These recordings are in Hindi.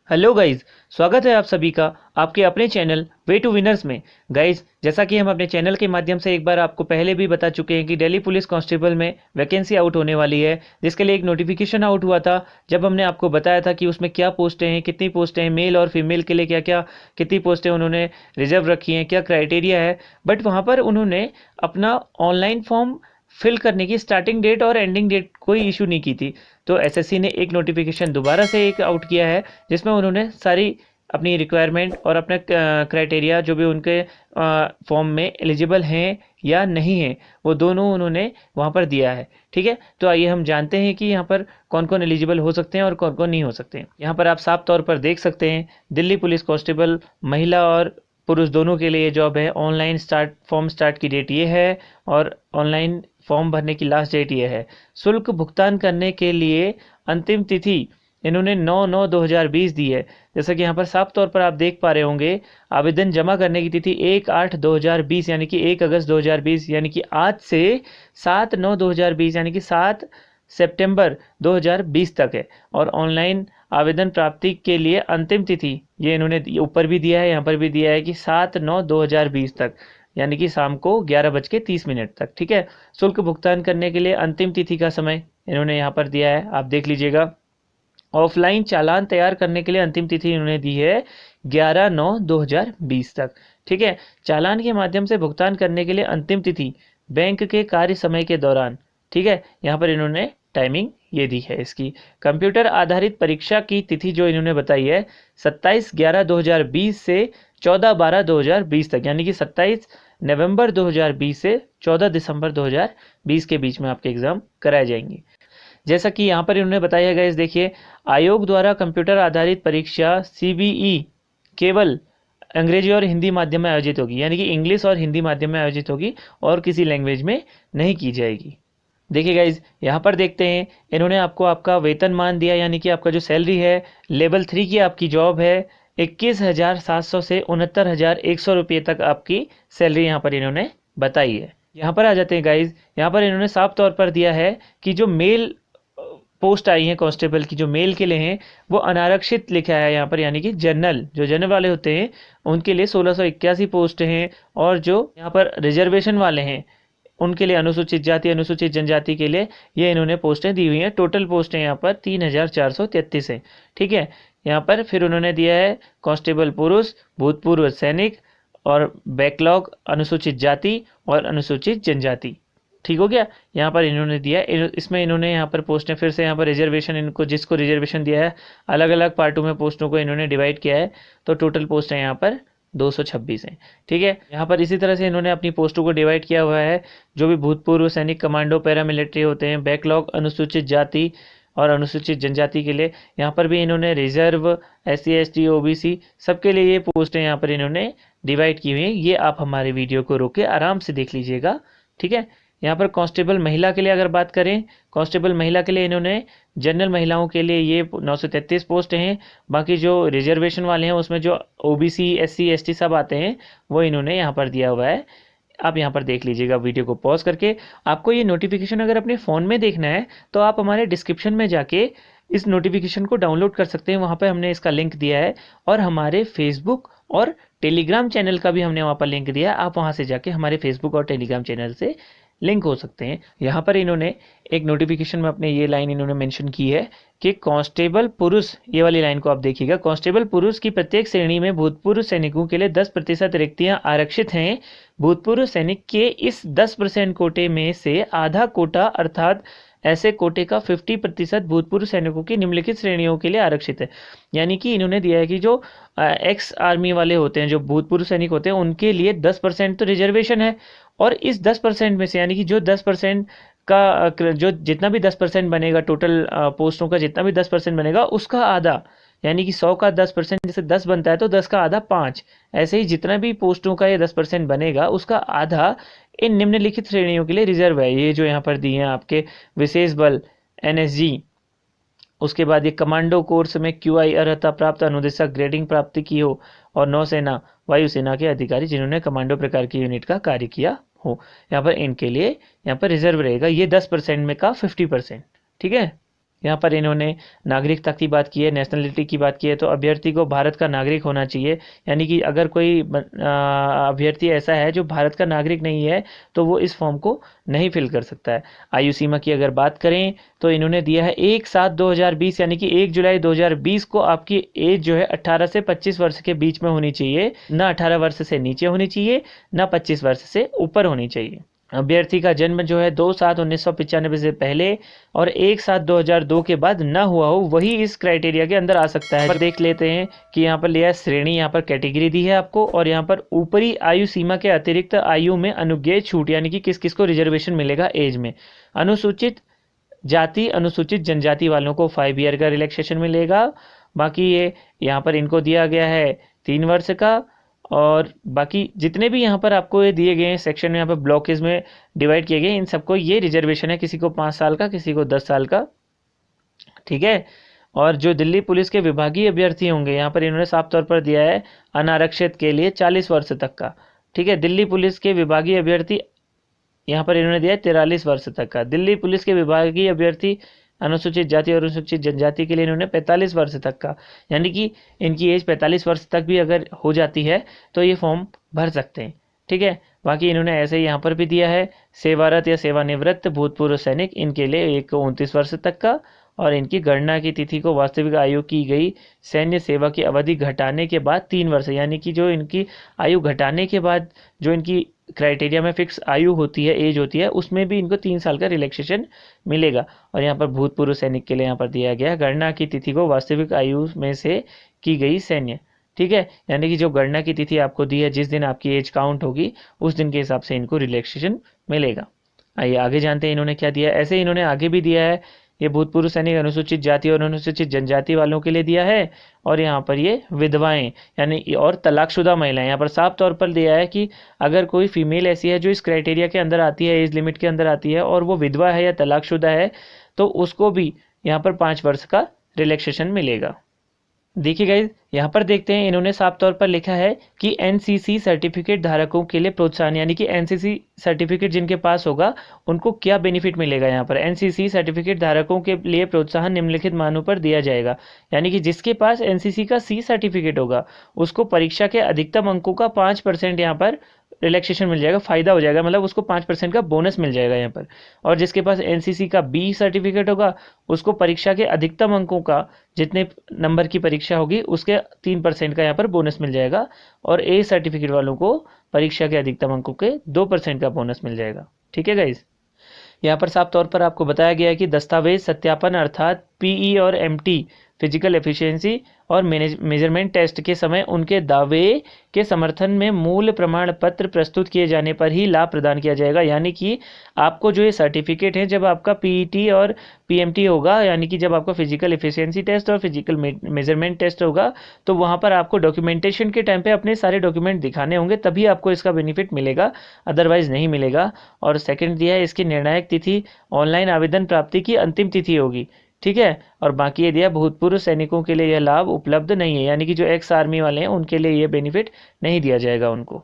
हेलो गाइज, स्वागत है आप सभी का आपके अपने चैनल वे टू विनर्स में। गाइज, जैसा कि हम अपने चैनल के माध्यम से एक बार आपको पहले भी बता चुके हैं कि दिल्ली पुलिस कांस्टेबल में वैकेंसी आउट होने वाली है, जिसके लिए एक नोटिफिकेशन आउट हुआ था। जब हमने आपको बताया था कि उसमें क्या पोस्टें हैं, कितनी पोस्टें हैं, मेल और फीमेल के लिए क्या क्या कितनी पोस्टें उन्होंने रिजर्व रखी हैं, क्या क्राइटेरिया है। बट वहाँ पर उन्होंने अपना ऑनलाइन फॉर्म फिल करने की स्टार्टिंग डेट और एंडिंग डेट कोई इशू नहीं की थी। तो एसएससी ने एक नोटिफिकेशन दोबारा से एक आउट किया है, जिसमें उन्होंने सारी अपनी रिक्वायरमेंट और अपने क्राइटेरिया जो भी उनके फॉर्म में एलिजिबल हैं या नहीं हैं, वो दोनों उन्होंने वहाँ पर दिया है। ठीक है, तो आइए हम जानते हैं कि यहाँ पर कौन कौन एलिजिबल हो सकते हैं और कौन कौन नहीं हो सकते हैं। यहाँ पर आप साफ तौर पर देख सकते हैं, दिल्ली पुलिस कांस्टेबल महिला और पुरुष दोनों के लिए जॉब है। ऑनलाइन फॉर्म स्टार्ट की डेट ये है और ऑनलाइन फॉर्म भरने की लास्ट डेट ये है। शुल्क भुगतान करने के लिए अंतिम तिथि इन्होंने 9/9/2020 दी है। जैसा कि यहाँ पर साफ तौर पर आप देख पा रहे होंगे, आवेदन जमा करने की तिथि 1/8/2020 यानी कि 1 अगस्त 2020 यानी कि आज से 7/9/2020 यानी कि 7 सितंबर 2020 तक है। और ऑनलाइन आवेदन प्राप्ति के लिए अंतिम तिथि ये इन्होंने ऊपर भी दिया है, यहाँ पर भी दिया है कि 7/9/2020 तक यानी कि शाम को 11:30 तक। ठीक है, शुल्क भुगतान करने के लिए अंतिम तिथि का समय इन्होंने यहाँ पर दिया है, आप देख लीजिएगा। ऑफलाइन चालान तैयार करने के लिए अंतिम तिथि इन्होंने दी है 11/9/2020 तक। ठीक है, चालान के माध्यम से भुगतान करने के लिए अंतिम तिथि बैंक के कार्य समय के दौरान। ठीक है, यहाँ पर इन्होंने टाइमिंग ये दी है इसकी। कंप्यूटर आधारित परीक्षा की तिथि जो इन्होंने बताई है 27/11/2020 से 14/12/2020 तक यानी कि 27 नवंबर 2020 से 14 दिसंबर 2020 के बीच में आपके एग्जाम कराए जाएंगे। जैसा कि यहाँ पर इन्होंने बताया गया, देखिए, आयोग द्वारा कंप्यूटर आधारित परीक्षा सीबीई केवल अंग्रेजी और हिंदी माध्यम में आयोजित होगी, यानी कि इंग्लिश और हिंदी माध्यम में आयोजित होगी और किसी लैंग्वेज में नहीं की जाएगी। देखिए गाइज, यहाँ पर देखते हैं, इन्होंने आपको आपका वेतनमान दिया, यानी कि आपका जो सैलरी है लेवल 3 की आपकी जॉब है 21,700 से 69,100 रुपये तक आपकी सैलरी यहाँ पर इन्होंने बताई है। यहाँ पर आ जाते हैं गाइज, यहाँ पर इन्होंने साफ तौर पर दिया है कि जो मेल पोस्ट आई हैं कांस्टेबल की, जो मेल के लिए हैं, वो अनारक्षित लिखा है यहाँ पर, यानी कि जनरल, जो जनरल वाले होते हैं उनके लिए 1681 पोस्ट हैं। और जो यहाँ पर रिजर्वेशन वाले हैं उनके लिए अनुसूचित जाति अनुसूचित जनजाति के लिए ये इन्होंने पोस्टें दी हुई हैं। टोटल पोस्टें यहाँ पर 3,433 हैं। ठीक है, यहाँ पर फिर उन्होंने दिया है कांस्टेबल पुरुष, भूतपूर्व सैनिक और बैकलॉग अनुसूचित जाति और अनुसूचित जनजाति। ठीक हो गया, यहाँ पर इन्होंने दिया। इसमें इन्होंने यहाँ पर पोस्टें फिर से यहाँ पर रिजर्वेशन, इनको जिसको रिजर्वेशन दिया है अलग अलग पार्टों में पोस्टों को इन्होंने डिवाइड किया है, तो टोटल पोस्टें यहाँ पर 226 हैं। ठीक है, यहाँ पर इसी तरह से इन्होंने अपनी पोस्टों को डिवाइड किया हुआ है। जो भी भूतपूर्व सैनिक, कमांडो, पैरामिलिट्री होते हैं, बैकलॉग अनुसूचित जाति और अनुसूचित जनजाति के लिए यहाँ पर भी इन्होंने रिजर्व, SC ST OBC सबके लिए ये पोस्टें यहाँ पर इन्होंने डिवाइड की हुई हैं। ये आप हमारे वीडियो को रोक के आराम से देख लीजिएगा। ठीक है, यहाँ पर कांस्टेबल महिला के लिए अगर बात करें, कांस्टेबल महिला के लिए इन्होंने जनरल महिलाओं के लिए ये 933 पोस्ट हैं। बाकी जो रिजर्वेशन वाले हैं उसमें जो OBC SC ST सब आते हैं वो इन्होंने यहाँ पर दिया हुआ है। आप यहाँ पर देख लीजिएगा वीडियो को पॉज करके। आपको ये नोटिफिकेशन अगर अपने फ़ोन में देखना है तो आप हमारे डिस्क्रिप्शन में जाके इस नोटिफिकेशन को डाउनलोड कर सकते हैं, वहाँ पर हमने इसका लिंक दिया है। और हमारे फेसबुक और टेलीग्राम चैनल का भी हमने वहाँ पर लिंक दिया है, आप वहाँ से जाके हमारे फेसबुक और टेलीग्राम चैनल से लिंक हो सकते हैं। यहाँ पर इन्होंने एक नोटिफिकेशन में अपने ये लाइन इन्होंने मेंशन की है कि कांस्टेबल पुरुष, ये वाली लाइन को आप देखिएगा, कांस्टेबल पुरुष की प्रत्येक श्रेणी में भूतपूर्व सैनिकों के लिए 10% रिक्तियां आरक्षित हैं। भूतपूर्व सैनिक के इस 10% कोटे में से आधा कोटा अर्थात ऐसे कोटे का 50% भूतपूर्व सैनिकों की निम्नलिखित श्रेणियों के लिए आरक्षित है। यानी कि इन्होंने दिया है कि जो एक्स आर्मी वाले होते हैं, जो भूतपूर्व सैनिक होते हैं, उनके लिए 10% तो रिजर्वेशन है। और इस 10% में से, यानी कि जो 10% का जो जितना भी 10% बनेगा, टोटल पोस्टों का जितना भी 10% बनेगा उसका आधा, यानी कि 100 का 10%, जैसे 10 बनता है तो 10 का आधा 5, ऐसे ही जितना भी पोस्टों का ये 10% बनेगा उसका आधा इन निम्नलिखित श्रेणियों के लिए रिजर्व है। ये जो यहाँ पर दी हैं आपके विशेष बल NSG, उसके बाद ये कमांडो कोर्स में QI अर्हता प्राप्त अनुदेशक ग्रेडिंग प्राप्ति की हो, और नौसेना वायुसेना के अधिकारी जिन्होंने कमांडो प्रकार की यूनिट का कार्य किया हो, यहाँ पर इनके लिए यहाँ पर रिजर्व रहेगा ये 10% में का 50%। ठीक है, यहाँ पर इन्होंने नागरिकता की बात की है, नेशनलिटी की बात की है, तो अभ्यर्थी को भारत का नागरिक होना चाहिए। यानी कि अगर कोई अभ्यर्थी ऐसा है जो भारत का नागरिक नहीं है तो वो इस फॉर्म को नहीं फिल कर सकता है। आयु सीमा की अगर बात करें तो इन्होंने दिया है 1/7/2020, यानी कि 1 जुलाई 2020 को आपकी एज जो है 18 से 25 वर्ष के बीच में होनी चाहिए, ना 18 वर्ष से नीचे होनी चाहिए, ना 25 वर्ष से ऊपर होनी चाहिए। अभ्यर्थी का जन्म जो है 2/7/1995 से पहले और 1/7/2002 के बाद ना हुआ हो, वही इस क्राइटेरिया के अंदर आ सकता है। पर देख लेते हैं कि यहाँ पर लिया है श्रेणी, यहाँ पर कैटेगरी दी है आपको, और यहाँ पर ऊपरी आयु सीमा के अतिरिक्त आयु में अनुज्ञेय छूट, यानी कि किस किस को रिजर्वेशन मिलेगा एज में। अनुसूचित जाति अनुसूचित जनजाति वालों को 5 ईयर का रिलैक्सेशन मिलेगा। बाकी ये यहाँ पर इनको दिया गया है 3 वर्ष का, और बाकी जितने भी यहाँ पर आपको ये दिए गए हैं सेक्शन में, यहाँ पर ब्लॉकेज में डिवाइड किए गए, इन सबको ये रिजर्वेशन है, किसी को 5 साल का, किसी को 10 साल का, ठीक है। और जो दिल्ली पुलिस के विभागीय अभ्यर्थी होंगे, यहाँ पर इन्होंने साफ तौर पर दिया है अनारक्षित के लिए 40 वर्ष तक का, ठीक है। दिल्ली पुलिस के विभागीय अभ्यर्थी यहाँ पर इन्होंने दिया है 43 वर्ष तक का। दिल्ली पुलिस के विभागीय अभ्यर्थी अनुसूचित जाति और अनुसूचित जनजाति के लिए इन्होंने 45 वर्ष तक का, यानी कि इनकी एज 45 वर्ष तक भी अगर हो जाती है तो ये फॉर्म भर सकते हैं, ठीक है। बाकी इन्होंने ऐसे ही यहाँ पर भी दिया है सेवारत या सेवानिवृत्त भूतपूर्व सैनिक, इनके लिए एक 29 वर्ष तक का, और इनकी गणना की तिथि को वास्तविक आयु की गई सैन्य सेवा की अवधि घटाने के बाद 3 वर्ष, यानी कि जो इनकी आयु घटाने के बाद जो इनकी क्राइटेरिया में फिक्स आयु होती है, एज होती है, उसमें भी इनको 3 साल का रिलैक्सेशन मिलेगा। और यहाँ पर भूतपूर्व सैनिक के लिए यहाँ पर दिया गया गणना की तिथि को वास्तविक आयु में से की गई सैन्य, ठीक है। यानी कि जो गणना की तिथि आपको दी है, जिस दिन आपकी एज काउंट होगी उस दिन के हिसाब से इनको रिलैक्सेशन मिलेगा। आइए आगे जानते हैं इन्होंने क्या दिया है। ऐसे इन्होंने आगे भी दिया है, ये भूतपूर्व सैनिक अनुसूचित जाति और अनुसूचित जनजाति वालों के लिए दिया है, और यहाँ पर ये विधवाएं यानी और तलाकशुदा महिलाएं, यहाँ पर साफ तौर पर दिया है कि अगर कोई फीमेल ऐसी है जो इस क्राइटेरिया के अंदर आती है, एज लिमिट के अंदर आती है, और वो विधवा है या तलाकशुदा है, तो उसको भी यहाँ पर 5 वर्ष का रिलैक्सेशन मिलेगा। देखिए गाइज, यहाँ पर देखते हैं इन्होंने साफ तौर पर लिखा है कि एनसीसी सर्टिफिकेट धारकों के लिए प्रोत्साहन, यानी कि एनसीसी सर्टिफिकेट जिनके पास होगा उनको क्या बेनिफिट मिलेगा। यहाँ पर एनसीसी सर्टिफिकेट धारकों के लिए प्रोत्साहन निम्नलिखित मानों पर दिया जाएगा, यानी कि जिसके पास एनसीसी का सी सर्टिफिकेट होगा उसको परीक्षा के अधिकतम अंकों का 5% यहाँ पर रिलैक्सेशन मिल जाएगा, फायदा हो जाएगा, मतलब उसको 5% का बोनस मिल जाएगा यहाँ पर। और जिसके पास एनसीसी का बी सर्टिफिकेट होगा उसको परीक्षा के अधिकतम अंकों का, जितने नंबर की परीक्षा होगी उसके 3% का यहाँ पर बोनस मिल जाएगा, और ए सर्टिफिकेट वालों को परीक्षा के अधिकतम अंकों के 2% का बोनस मिल जाएगा, ठीक है गाइज। यहाँ पर साफ तौर पर आपको बताया गया है कि दस्तावेज सत्यापन अर्थात पीई और एमटी फिजिकल एफिशिएंसी और मेजरमेंट टेस्ट के समय उनके दावे के समर्थन में मूल प्रमाण पत्र प्रस्तुत किए जाने पर ही लाभ प्रदान किया जाएगा। यानी कि आपको जो ये सर्टिफिकेट है, जब आपका पीईटी और पीएमटी होगा, यानी कि जब आपका फिजिकल एफिशिएंसी टेस्ट और फिजिकल मेजरमेंट टेस्ट होगा, तो वहाँ पर आपको डॉक्यूमेंटेशन के टाइम पे अपने सारे डॉक्यूमेंट दिखाने होंगे, तभी आपको इसका बेनिफिट मिलेगा, अदरवाइज नहीं मिलेगा। और सेकेंड दिया है इसकी निर्णायक तिथि ऑनलाइन आवेदन प्राप्ति की अंतिम तिथि होगी, ठीक है। और बाकी ये दिया भूतपूर्व सैनिकों के लिए यह लाभ उपलब्ध नहीं है, यानी कि जो एक्स आर्मी वाले हैं उनके लिए ये बेनिफिट नहीं दिया जाएगा उनको।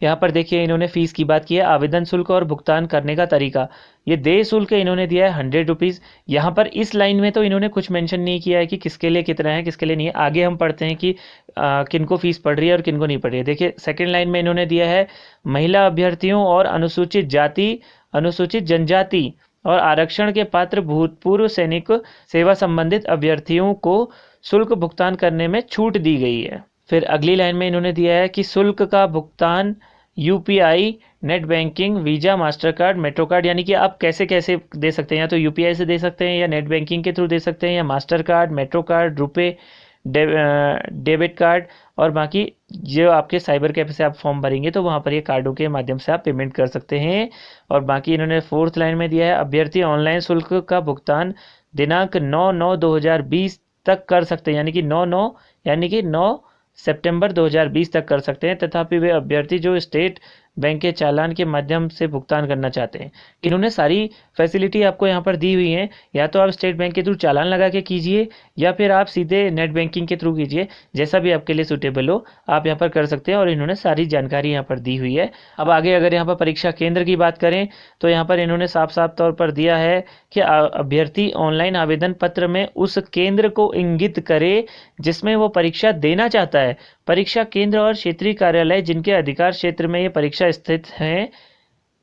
यहाँ पर देखिए इन्होंने फीस की बात की है, आवेदन शुल्क और भुगतान करने का तरीका। ये देय शुल्क इन्होंने दिया है 100 रुपीज़। यहाँ पर इस लाइन में तो इन्होंने कुछ मेंशन नहीं किया है कि किसके लिए कितना है, किसके लिए नहीं है। आगे हम पढ़ते हैं कि किनको फीस पड़ रही है और किनको नहीं पड़ रही है। देखिए सेकेंड लाइन में इन्होंने दिया है महिला अभ्यर्थियों और अनुसूचित जाति अनुसूचित जनजाति और आरक्षण के पात्र भूतपूर्व सैनिक सेवा संबंधित अभ्यर्थियों को शुल्क भुगतान करने में छूट दी गई है। फिर अगली लाइन में इन्होंने दिया है कि शुल्क का भुगतान UPI, net banking, visa, master card, metro card, यानी कि आप कैसे कैसे दे सकते हैं, या तो यूपीआई से दे सकते हैं, या नेट बैंकिंग के थ्रू दे सकते हैं, या master card, metro card, RuPay, debit card, और बाकी जो आपके साइबर कैफे से आप फॉर्म भरेंगे तो वहाँ पर ये कार्डों के माध्यम से आप पेमेंट कर सकते हैं। और बाकी इन्होंने फोर्थ लाइन में दिया है अभ्यर्थी ऑनलाइन शुल्क का भुगतान दिनांक 9/9/2020 तक कर सकते हैं, यानी कि 9/9 यानी कि 9 सितंबर 2020 तक कर सकते हैं। तथापि वे अभ्यर्थी जो स्टेट बैंक के चालान के माध्यम से भुगतान करना चाहते हैं। इन्होंने सारी फैसिलिटी आपको यहाँ पर दी हुई है, या तो आप स्टेट बैंक के थ्रू चालान लगा के कीजिए या फिर आप सीधे नेट बैंकिंग के थ्रू कीजिए, जैसा भी आपके लिए सूटेबल हो आप यहाँ पर कर सकते हैं। और इन्होंने सारी जानकारी यहाँ पर दी हुई है। अब आगे अगर यहाँ पर परीक्षा केंद्र की बात करें तो यहाँ पर इन्होंने साफ साफ तौर पर दिया है कि अभ्यर्थी ऑनलाइन आवेदन पत्र में उस केंद्र को इंगित करे जिसमें वो परीक्षा देना चाहता है। परीक्षा केंद्र और क्षेत्रीय कार्यालय जिनके अधिकार क्षेत्र में ये परीक्षा स्थित हैं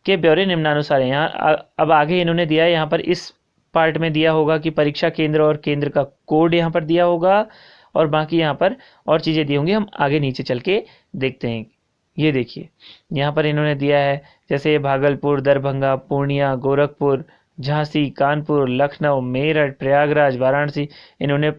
के ब्यौरे निम्नानुसार है। यहाँ अब आगे इन्होंने दिया है, यहाँ पर इस पार्ट में दिया होगा कि परीक्षा केंद्र और केंद्र का कोड यहाँ पर दिया होगा, और बाकी यहाँ पर और चीज़ें दी होंगी। हम आगे नीचे चल के देखते हैं। ये देखिए यहाँ पर इन्होंने दिया है, जैसे भागलपुर, दरभंगा, पूर्णिया, गोरखपुर, झांसी, कानपुर, लखनऊ, मेरठ, प्रयागराज, वाराणसी, इन्होंने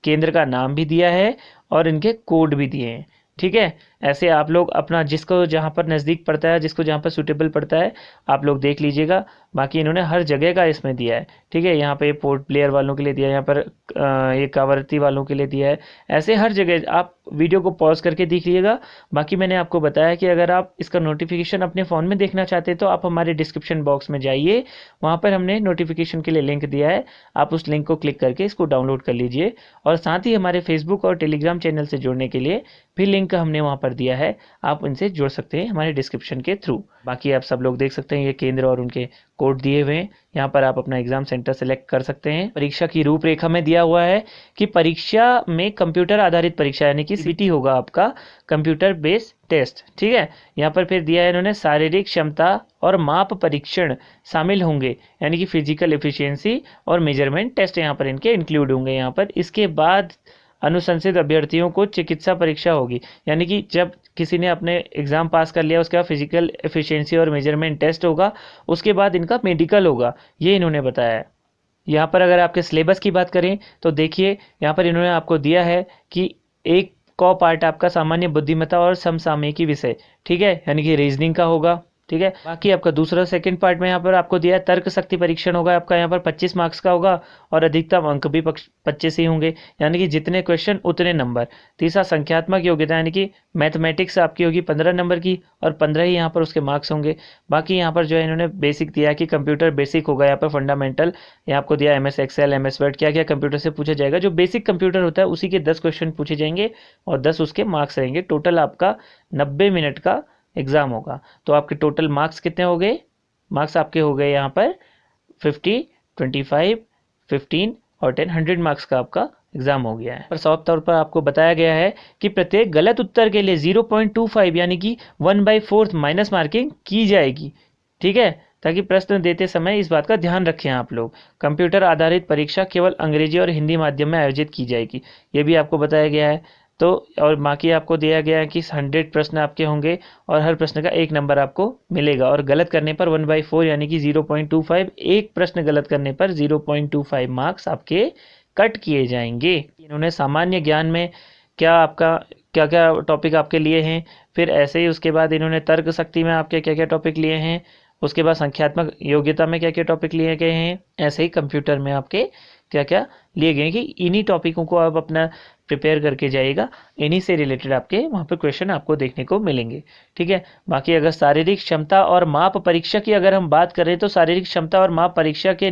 केंद्र का नाम भी दिया है और इनके कोड भी दिए हैं। ठीक है, ऐसे आप लोग अपना जिसको जहाँ पर नज़दीक पड़ता है, जिसको जहाँ पर सूटेबल पड़ता है आप लोग देख लीजिएगा। बाकी इन्होंने हर जगह का इसमें दिया है। ठीक है, यहाँ पे पोर्ट ब्लेयर वालों के लिए दिया है, यहाँ पर ये कावरती वालों के लिए दिया है। ऐसे हर जगह आप वीडियो को पॉज करके देख लीजिएगा। बाकी मैंने आपको बताया कि अगर आप इसका नोटिफिकेशन अपने फ़ोन में देखना चाहते हैं तो आप हमारे डिस्क्रिप्शन बॉक्स में जाइए, वहाँ पर हमने नोटिफिकेशन के लिए लिंक दिया है। आप उस लिंक को क्लिक करके इसको डाउनलोड कर लीजिए। और साथ ही हमारे फेसबुक और टेलीग्राम चैनल से जुड़ने के लिए भी लिंक हमने वहाँ पर दिया है, आप उनसे जुड़ सकते हैं हमारे डिस्क्रिप्शन के थ्रू। बाकी आप सब लोग देख सकते हैं ये केंद्र और उनके कोड दिए हुए हैं। यहाँ पर आप अपना एग्जाम सेंटर सेलेक्ट कर सकते हैं। परीक्षा की रूपरेखा में दिया हुआ है कि परीक्षा में कंप्यूटर आधारित परीक्षा यानी कि सीटी होगा आपका, कंप्यूटर बेस्ड टेस्ट। ठीक है, यहाँ पर फिर दिया है इन्होंने शारीरिक क्षमता और माप परीक्षण शामिल होंगे, यानी कि फिजिकल एफिशिएंसी और मेजरमेंट टेस्ट यहाँ पर इनके इंक्लूड होंगे। यहाँ पर इसके बाद अनुशंसित अभ्यर्थियों को चिकित्सा परीक्षा होगी, यानी कि जब किसी ने अपने एग्ज़ाम पास कर लिया उसके बाद फिजिकल एफिशिएंसी और मेजरमेंट टेस्ट होगा, उसके बाद इनका मेडिकल होगा, ये इन्होंने बताया है। यहाँ पर अगर आपके सिलेबस की बात करें तो देखिए यहाँ पर इन्होंने आपको दिया है कि एक को पार्ट आपका सामान्य बुद्धिमत्ता और समसामयिकी विषय, ठीक है, यानी कि रीजनिंग का होगा। ठीक है, बाकी आपका दूसरा सेकंड पार्ट में यहाँ पर आपको दिया है तर्क शक्ति परीक्षण होगा आपका, यहाँ पर 25 मार्क्स का होगा और अधिकतम अंक भी 25 ही होंगे, यानी कि जितने क्वेश्चन उतने नंबर। तीसरा संख्यात्मक योग्यता यानी कि मैथमेटिक्स आपकी होगी 15 नंबर की और 15 ही यहाँ पर उसके मार्क्स होंगे। बाकी यहाँ पर जो है इन्होंने बेसिक दिया है कि कंप्यूटर बेसिक होगा, यहाँ पर फंडामेंटल यहाँ आपको दिया MS एक्सेल, MS वर्ड, क्या क्या कंप्यूटर से पूछा जाएगा। जो बेसिक कंप्यूटर होता है उसी के 10 क्वेश्चन पूछे जाएंगे और 10 उसके मार्क्स रहेंगे। टोटल आपका 90 मिनट का एग्ज़ाम होगा। तो आपके टोटल मार्क्स कितने हो गए? मार्क्स आपके हो गए यहाँ पर 50, 25, 15 और 10, 100 मार्क्स का आपका एग्ज़ाम हो गया है। पर साफ तौर पर आपको बताया गया है कि प्रत्येक गलत उत्तर के लिए 0.25 यानी कि 1/4 माइनस मार्किंग की जाएगी। ठीक है, ताकि प्रश्न देते समय इस बात का ध्यान रखें आप लोग। कंप्यूटर आधारित परीक्षा केवल अंग्रेजी और हिंदी माध्यम में आयोजित की जाएगी, ये भी आपको बताया गया है। तो और बाकी आपको दिया गया है कि 100 प्रश्न आपके होंगे और हर प्रश्न का 1 नंबर आपको मिलेगा, और गलत करने पर 1/4 यानी कि 0.25, एक प्रश्न गलत करने पर 0.25 मार्क्स आपके कट किए जाएंगे। इन्होंने सामान्य ज्ञान में क्या क्या टॉपिक आपके लिए हैं, फिर ऐसे ही उसके बाद इन्होंने तर्क शक्ति में आपके क्या क्या टॉपिक लिए हैं, उसके बाद संख्यात्मक योग्यता में क्या क्या टॉपिक लिए गए हैं, ऐसे ही कंप्यूटर में आपके क्या क्या लिए गए कि इन्हीं टॉपिकों को आप अपना प्रिपेयर करके जाइएगा। इन्हीं से रिलेटेड आपके वहाँ पर क्वेश्चन आपको देखने को मिलेंगे। ठीक है, बाकी अगर शारीरिक क्षमता और माप परीक्षा की अगर हम बात करें तो शारीरिक क्षमता और माप परीक्षा के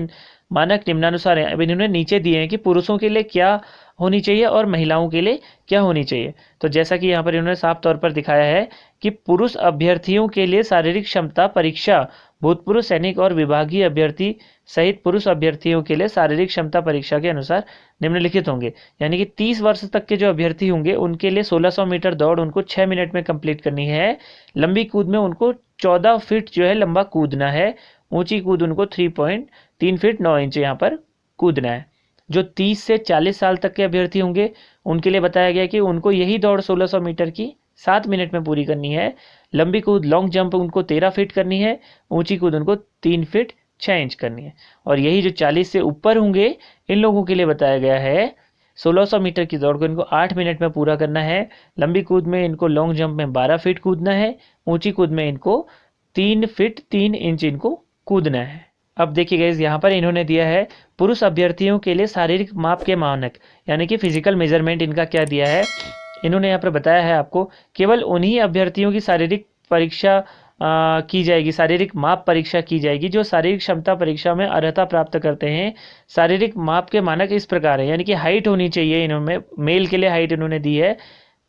मानक निम्नानुसार हैं। अब इन्होंने नीचे दिए हैं कि पुरुषों के लिए क्या होनी चाहिए और महिलाओं के लिए क्या होनी चाहिए। तो जैसा कि यहाँ पर इन्होंने साफ तौर पर दिखाया है कि पुरुष अभ्यर्थियों के लिए शारीरिक क्षमता परीक्षा भूतपूर्व सैनिक और विभागीय अभ्यर्थी सहित पुरुष अभ्यर्थियों के लिए शारीरिक क्षमता परीक्षा के अनुसार निम्नलिखित होंगे, यानी कि 30 वर्ष तक के जो अभ्यर्थी होंगे उनके लिए 1600 मीटर दौड़ उनको 6 मिनट में कंप्लीट करनी है। लंबी कूद में उनको 14 फीट जो है लंबा कूदना है। ऊंची कूद उनको 3.3 फीट 9 इंच यहाँ पर कूदना है। जो 30 से 40 साल तक के अभ्यर्थी होंगे उनके लिए बताया गया कि उनको यही दौड़ 1600 मीटर की 7 मिनट में पूरी करनी है। लंबी कूद लॉन्ग जंप उनको 13 फीट करनी है। ऊंची कूद उनको 3 फीट 6 इंच करनी है। और यही जो 40 से ऊपर होंगे इन लोगों के लिए बताया गया है 1600 मीटर की दौड़ को इनको 8 मिनट में पूरा करना है। लंबी कूद में इनको लॉन्ग जंप में 12 फीट कूदना है। ऊंची कूद में इनको 3 फीट 3 इंच इनको कूदना है। अब देखिए गाइस, यहाँ पर इन्होंने दिया है पुरुष अभ्यर्थियों के लिए शारीरिक माप के मानक, यानी कि फिजिकल मेजरमेंट इनका क्या दिया है। इन्होंने यहाँ पर बताया है आपको केवल उन्हीं अभ्यर्थियों की शारीरिक परीक्षा की जाएगी, शारीरिक माप परीक्षा की जाएगी। जो शारीरिक क्षमता परीक्षा में अर्हता प्राप्त करते हैं, शारीरिक माप के मानक इस प्रकार है, यानी कि हाइट होनी चाहिए इन्होंने, मेल के लिए हाइट इन्होंने दी है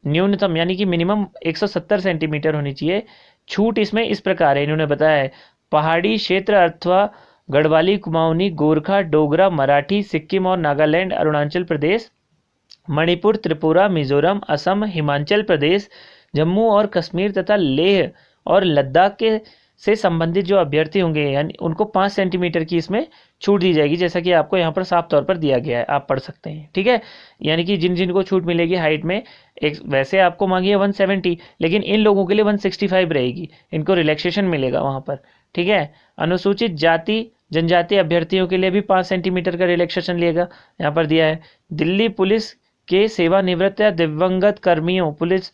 न्यूनतम, यानी कि मिनिमम 170 सेंटीमीटर होनी चाहिए। छूट इसमें इस प्रकार है, इन्होंने बताया है पहाड़ी क्षेत्र अथवा गढ़वाली, कुमाऊनी, गोरखा, डोगरा, मराठी, सिक्किम और नागालैंड, अरुणाचल प्रदेश, मणिपुर, त्रिपुरा, मिजोरम, असम, हिमाचल प्रदेश, जम्मू और कश्मीर तथा लेह और लद्दाख के से संबंधित जो अभ्यर्थी होंगे, यानी उनको 5 सेंटीमीटर की इसमें छूट दी जाएगी, जैसा कि आपको यहाँ पर साफ तौर पर दिया गया है, आप पढ़ सकते हैं। ठीक है, यानी कि जिन जिन को छूट मिलेगी हाइट में, एक वैसे आपको मांगी है 170, लेकिन इन लोगों के लिए 165 रहेगी, इनको रिलैक्सेशन मिलेगा वहाँ पर। ठीक है, अनुसूचित जाति जनजाति अभ्यर्थियों के लिए भी 5 सेंटीमीटर का रिलैक्सेशन लेगा, यहाँ पर दिया है। दिल्ली पुलिस के सेवानिवृत्त या दिवंगत कर्मियों, पुलिस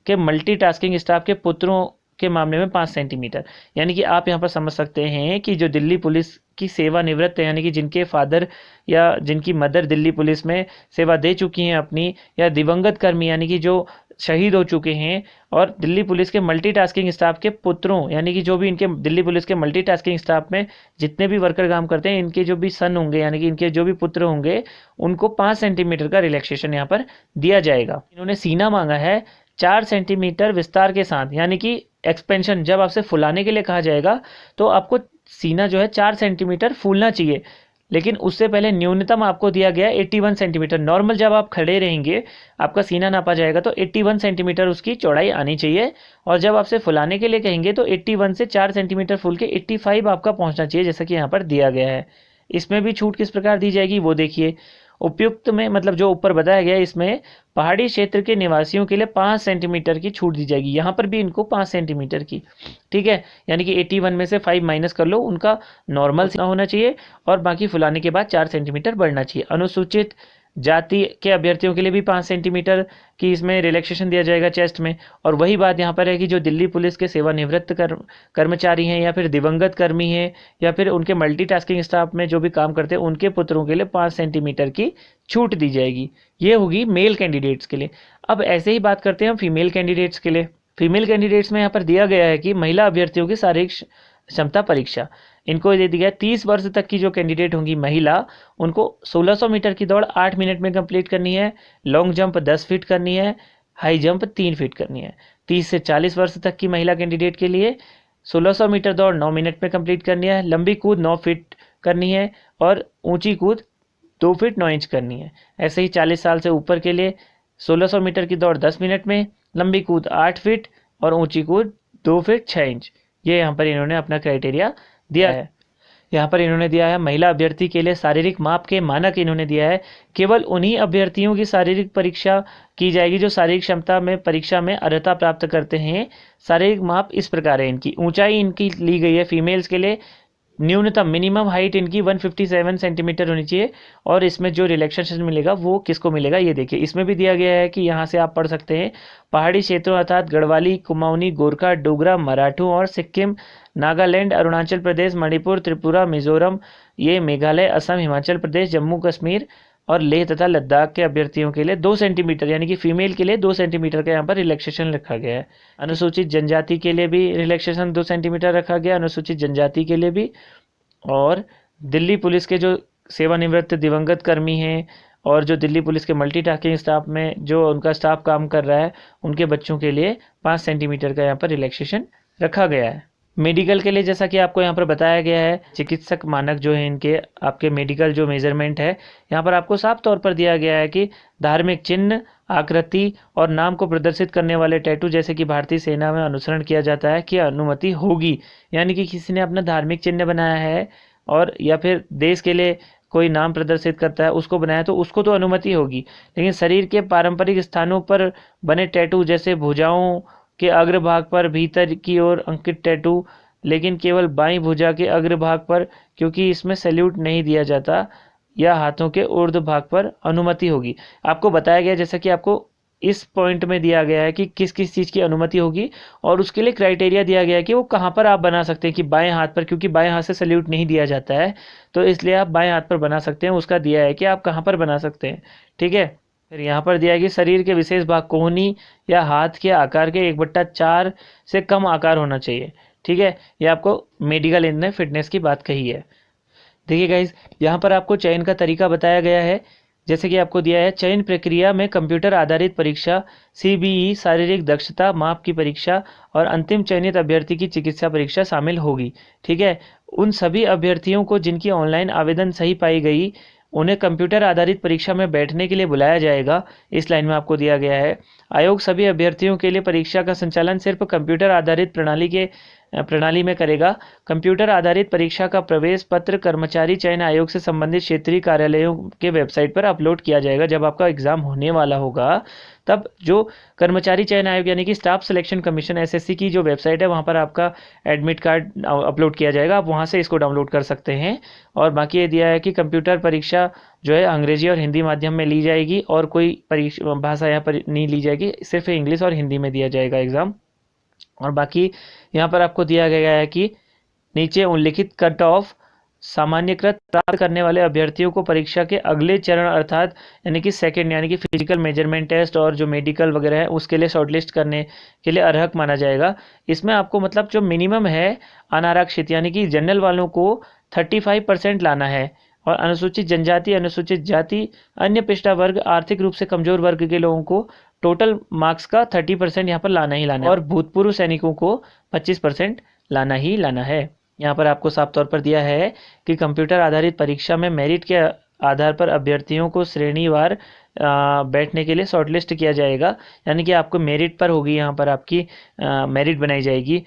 के मल्टीटास्किंग स्टाफ के पुत्रों के मामले में 5 सेंटीमीटर, यानी कि आप यहाँ पर समझ सकते हैं कि जो दिल्ली पुलिस की सेवानिवृत्त है, यानी कि जिनके फादर या जिनकी मदर दिल्ली पुलिस में सेवा दे चुकी हैं अपनी, या दिवंगत कर्मी यानी कि जो शहीद हो चुके हैं, और दिल्ली पुलिस के मल्टीटास्किंग स्टाफ के पुत्रों, यानी कि जो भी इनके दिल्ली पुलिस के मल्टीटास्किंग स्टाफ में जितने भी वर्कर काम करते हैं, इनके जो भी सन होंगे, यानी कि इनके जो भी पुत्र होंगे, उनको 5 सेंटीमीटर का रिलैक्सेशन यहाँ पर दिया जाएगा। इन्होंने सीना मांगा है 4 सेंटीमीटर विस्तार के साथ, यानी कि एक्सपेंशन, जब आपसे फुलाने के लिए कहा जाएगा तो आपको सीना जो है 4 सेंटीमीटर फूलना चाहिए, लेकिन उससे पहले न्यूनतम आपको दिया गया 81 सेंटीमीटर। नॉर्मल जब आप खड़े रहेंगे, आपका सीना नापा जाएगा तो 81 सेंटीमीटर उसकी चौड़ाई आनी चाहिए, और जब आपसे फुलाने के लिए कहेंगे तो 81 से 4 सेंटीमीटर फूल के 85 आपका पहुंचना चाहिए, जैसा कि यहाँ पर दिया गया है। इसमें भी छूट किस प्रकार दी जाएगी वो देखिए। उपयुक्त में मतलब जो ऊपर बताया गया है, इसमें पहाड़ी क्षेत्र के निवासियों के लिए 5 सेंटीमीटर की छूट दी जाएगी, यहाँ पर भी इनको 5 सेंटीमीटर की। ठीक है, यानी कि 81 में से 5 माइनस कर लो, उनका नॉर्मल होना चाहिए और बाकी फुलाने के बाद 4 सेंटीमीटर बढ़ना चाहिए। अनुसूचित जाति के अभ्यर्थियों के लिए भी 5 सेंटीमीटर की इसमें रिलैक्सेशन दिया जाएगा चेस्ट में। और वही बात यहाँ पर है कि जो दिल्ली पुलिस के सेवानिवृत्त कर्मचारी हैं, या फिर दिवंगत कर्मी हैं, या फिर उनके मल्टीटास्किंग स्टाफ में जो भी काम करते हैं, उनके पुत्रों के लिए 5 सेंटीमीटर की छूट दी जाएगी। ये होगी मेल कैंडिडेट्स के लिए। अब ऐसे ही बात करते हैं हम फीमेल कैंडिडेट्स के लिए। फीमेल कैंडिडेट्स में यहाँ पर दिया गया है कि महिला अभ्यर्थियों की शारीरिक क्षमता परीक्षा, इनको दे दिया है 30 वर्ष तक की जो कैंडिडेट होंगी महिला, उनको 1600 मीटर की दौड़ 8 मिनट में कंप्लीट करनी है, लॉन्ग जंप 10 फीट करनी है, हाई जंप 3 फीट करनी है। 30 से 40 वर्ष तक की महिला कैंडिडेट के लिए 1600 मीटर दौड़ 9 मिनट में कंप्लीट करनी है, लंबी कूद 9 फीट करनी है, और ऊंची कूद 2 फीट 9 इंच करनी है। ऐसे ही 40 साल से ऊपर के लिए 1600 मीटर की दौड़ 10 मिनट में, लंबी कूद 8 फीट और ऊंची कूद 2 फीट 6 इंच। ये यहाँ पर इन्होंने अपना क्राइटेरिया दिया है। यहाँ पर इन्होंने दिया है महिला अभ्यर्थी के लिए शारीरिक माप के मानक इन्होंने दिया है। केवल उन्हीं अभ्यर्थियों की शारीरिक परीक्षा की जाएगी जो शारीरिक क्षमता में परीक्षा में अर्हता प्राप्त करते हैं। शारीरिक माप इस प्रकार है, इनकी ऊंचाई इनकी ली गई है फीमेल्स के लिए, न्यूनतम मिनिमम हाइट इनकी 157 सेंटीमीटर होनी चाहिए, और इसमें जो रिलैक्सेशन मिलेगा वो किसको मिलेगा ये देखिए। इसमें भी दिया गया है कि यहाँ से आप पढ़ सकते हैं पहाड़ी क्षेत्रों अर्थात गढ़वाली, कुमाऊनी, गोरखा, डोगरा, मराठू और सिक्किम, नागालैंड, अरुणाचल प्रदेश, मणिपुर, त्रिपुरा, मिजोरम, ये मेघालय, असम, हिमाचल प्रदेश, जम्मू कश्मीर और लेह तथा लद्दाख के अभ्यर्थियों के लिए 2 सेंटीमीटर, यानी कि फीमेल के लिए 2 सेंटीमीटर का यहाँ पर रिलैक्सेशन रखा गया है। अनुसूचित जनजाति के लिए भी रिलैक्सेशन 2 सेंटीमीटर रखा गया, अनुसूचित जनजाति के लिए भी। और दिल्ली पुलिस के जो सेवानिवृत्त दिवंगत कर्मी हैं और जो दिल्ली पुलिस के मल्टीटास्किंग स्टाफ में जो उनका स्टाफ काम कर रहा है, उनके बच्चों के लिए 5 सेंटीमीटर का यहाँ पर रिलैक्सेशन रखा गया है। मेडिकल के लिए जैसा कि आपको यहाँ पर बताया गया है, चिकित्सक मानक जो है इनके आपके मेडिकल जो मेजरमेंट है, यहाँ पर आपको साफ तौर पर दिया गया है कि धार्मिक चिन्ह, आकृति और नाम को प्रदर्शित करने वाले टैटू जैसे कि भारतीय सेना में अनुसरण किया जाता है कि अनुमति होगी। यानी कि किसी ने अपना धार्मिक चिन्ह बनाया है और या फिर देश के लिए कोई नाम प्रदर्शित करता है उसको बनाया, तो उसको तो अनुमति होगी। लेकिन शरीर के पारंपरिक स्थानों पर बने टैटू जैसे भुजाओं के अग्रभाग पर भीतर की ओर अंकित टैटू, लेकिन केवल बाईं भुजा के अग्रभाग पर, क्योंकि इसमें सैल्यूट नहीं दिया जाता, या हाथों के ऊर्ध्व भाग पर अनुमति होगी। आपको बताया गया जैसा कि आपको इस पॉइंट में दिया गया है कि किस किस चीज़ की अनुमति होगी, और उसके लिए क्राइटेरिया दिया गया है कि वो कहाँ पर आप बना सकते हैं, कि बाएं हाथ पर, क्योंकि बाएं हाथ से सैल्यूट नहीं दिया जाता है, तो इसलिए आप बाएं हाथ पर बना सकते हैं। उसका दिया है कि आप कहाँ पर बना सकते हैं। ठीक है, फिर यहाँ पर दिया है कि शरीर के विशेष भाग कोहनी या हाथ के आकार के 1/4 से कम आकार होना चाहिए। ठीक है, ये आपको मेडिकल इन ने फिटनेस की बात कही है। देखिए गाइज, यहाँ पर आपको चयन का तरीका बताया गया है। जैसे कि आपको दिया है, चयन प्रक्रिया में कंप्यूटर आधारित परीक्षा, सीबीई शारीरिक दक्षता माप की परीक्षा और अंतिम चयनित अभ्यर्थी की चिकित्सा परीक्षा शामिल होगी। ठीक है, उन सभी अभ्यर्थियों को जिनकी ऑनलाइन आवेदन सही पाई गई उन्हें कंप्यूटर आधारित परीक्षा में बैठने के लिए बुलाया जाएगा। इस लाइन में आपको दिया गया है, आयोग सभी अभ्यर्थियों के लिए परीक्षा का संचालन सिर्फ कंप्यूटर आधारित प्रणाली में करेगा। कंप्यूटर आधारित परीक्षा का प्रवेश पत्र कर्मचारी चयन आयोग से संबंधित क्षेत्रीय कार्यालयों के वेबसाइट पर अपलोड किया जाएगा। जब आपका एग्जाम होने वाला होगा तब जो कर्मचारी चयन आयोग यानी कि स्टाफ सिलेक्शन कमीशन एसएससी की जो वेबसाइट है वहाँ पर आपका एडमिट कार्ड अपलोड किया जाएगा, आप वहाँ से इसको डाउनलोड कर सकते हैं। और बाकी ये दिया है कि कंप्यूटर परीक्षा जो है अंग्रेजी और हिंदी माध्यम में ली जाएगी और कोई परीक्षा भाषा यहाँ पर नहीं ली जाएगी, सिर्फ इंग्लिश और हिंदी में दिया जाएगा एग्ज़ाम। और बाकी यहाँ पर आपको दिया गया है कि नीचे उल्लिखित कट ऑफ सामान्यकृत प्राप्त करने वाले अभ्यर्थियों को परीक्षा के अगले चरण अर्थात यानी कि सेकंड यानी कि फिजिकल मेजरमेंट टेस्ट और जो मेडिकल वगैरह है उसके लिए शॉर्टलिस्ट करने के लिए अर्हक माना जाएगा। इसमें आपको मतलब जो मिनिमम है अनारक्षित यानी कि जनरल वालों को 35% लाना है और अनुसूचित जनजाति, अनुसूचित जाति, अन्य पिछड़ा वर्ग, आर्थिक रूप से कमजोर वर्ग के लोगों को टोटल मार्क्स का 30% यहाँ पर लाना ही लाना है और भूतपूर्व सैनिकों को 25% लाना ही लाना है। यहाँ पर आपको साफ तौर पर दिया है कि कंप्यूटर आधारित परीक्षा में मेरिट के आधार पर अभ्यर्थियों को श्रेणीवार बैठने के लिए शॉर्टलिस्ट किया जाएगा। यानी कि आपको मेरिट पर होगी, यहाँ पर आपकी मेरिट बनाई जाएगी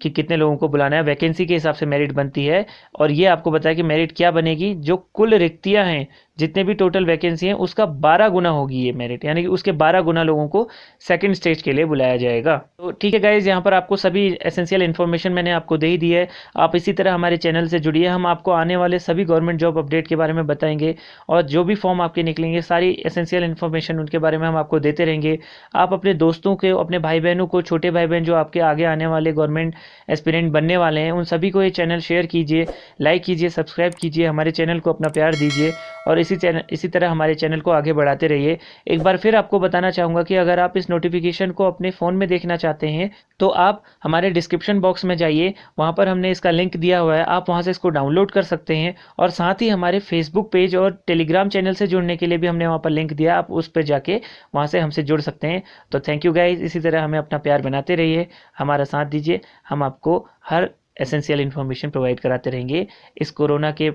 कि कितने लोगों को बुलाना है, वैकेंसी के हिसाब से मेरिट बनती है। और ये आपको बताया कि मेरिट क्या बनेगी, जो कुल रिक्तियां हैं जितने भी टोटल वैकेंसी हैं उसका 12 गुना होगी ये मेरिट, यानी कि उसके 12 गुना लोगों को सेकंड स्टेज के लिए बुलाया जाएगा। तो ठीक है गाइज, यहाँ पर आपको सभी एसेंशियल इन्फॉर्मेशन मैंने आपको दे ही दी है। आप इसी तरह हमारे चैनल से जुड़िए, हम आपको आने वाले सभी गवर्नमेंट जॉब अपडेट के बारे में बताएंगे और जो भी फॉर्म आपके निकलेंगे सारी एसेंशियल इन्फॉर्मेशन उनके बारे में हम आपको देते रहेंगे। आप अपने दोस्तों के, अपने भाई बहनों को, छोटे भाई बहन जो आपके आगे आने वाले गवर्नमेंट एस्पिरेंट बनने वाले हैं, उन सभी को ये चैनल शेयर कीजिए, लाइक कीजिए, सब्सक्राइब कीजिए, हमारे चैनल को अपना प्यार दीजिए और इसी तरह हमारे चैनल को आगे बढ़ाते रहिए। एक बार फिर आपको बताना चाहूँगा कि अगर आप इस नोटिफिकेशन को अपने फ़ोन में देखना चाहते हैं तो आप हमारे डिस्क्रिप्शन बॉक्स में जाइए, वहाँ पर हमने इसका लिंक दिया हुआ है, आप वहाँ से इसको डाउनलोड कर सकते हैं। और साथ ही हमारे फेसबुक पेज और टेलीग्राम चैनल से जुड़ने के लिए भी हमने वहाँ पर लिंक दिया, आप उस पर जाके वहाँ से हमसे जुड़ सकते हैं। तो थैंक यू गाइज, इसी तरह हमें अपना प्यार बनाते रहिए, हमारा साथ दीजिए, हम आपको हर एसेंशियल इन्फॉर्मेशन प्रोवाइड कराते रहेंगे। इस कोरोना के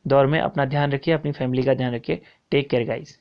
दौर में अपना ध्यान रखिए, अपनी फैमिली का ध्यान रखिए। Take care guys.